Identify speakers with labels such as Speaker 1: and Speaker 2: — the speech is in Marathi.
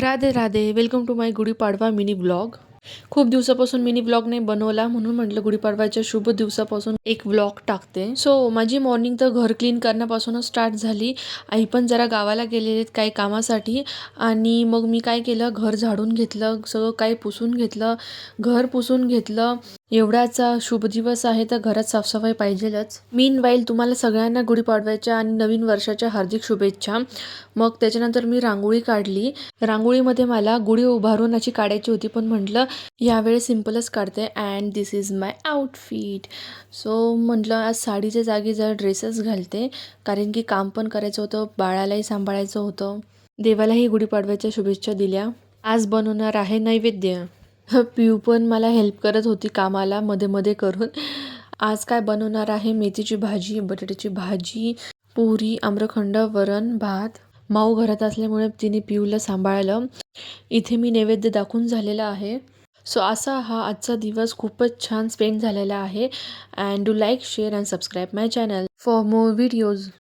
Speaker 1: Radhe Radhe, welcome to my Gudi Padwa mini blog. खूप दिवसापासून मिनी ब्लॉग नाही बनवला, म्हणून म्हटलं गुढीपाडव्याच्या शुभ दिवसापासून एक ब्लॉग टाकते. सो माझी मॉर्निंग तर घर क्लीन करण्यापासूनच स्टार्ट झाली. आई पण जरा गावाला गेलेले आहेत काही कामासाठी, आणि मग मी काय केलं, घर झाडून घेतलं, सगळं काही पुसून घेतलं, घर पुसून घेतलं. एवढाचा शुभ दिवस आहे तर घरात साफसफाई पाहिजेलच. मीनवाईल तुम्हाला सगळ्यांना गुढीपाडव्याच्या आणि नवीन वर्षाच्या हार्दिक शुभेच्छा. मग त्याच्यानंतर मी रांगोळी काढली. रांगोळीमध्ये मला गुढी उभारून अशी काढायची होती, पण म्हटलं यावेळी सिम्पलच काढते. And this is my outfit. So म्हटलं आज साडीच्या जागी जर ड्रेसेस घालते, कारण की काम पण करायचं होतं, बाळालाही सांभाळायचं होतं. देवालाही गुढीपाडव्याच्या शुभेच्छा दिल्या. आज बनवणार आहे नैवेद्य. पिऊ पण मला हेल्प करत होती कामाला मध्ये मध्ये करून. आज काय बनवणार आहे, मेथीची भाजी, बटाट्याची भाजी, पुरी, आम्रखंड, वरण भात. माऊ घरात असल्यामुळे तिने पिऊला सांभाळलं. इथे मी नैवेद्य दाखवून झालेला आहे. सो असा हा आजचा दिवस खूपच छान स्पेंड झालेला आहे. And do like, share and subscribe my channel for more videos.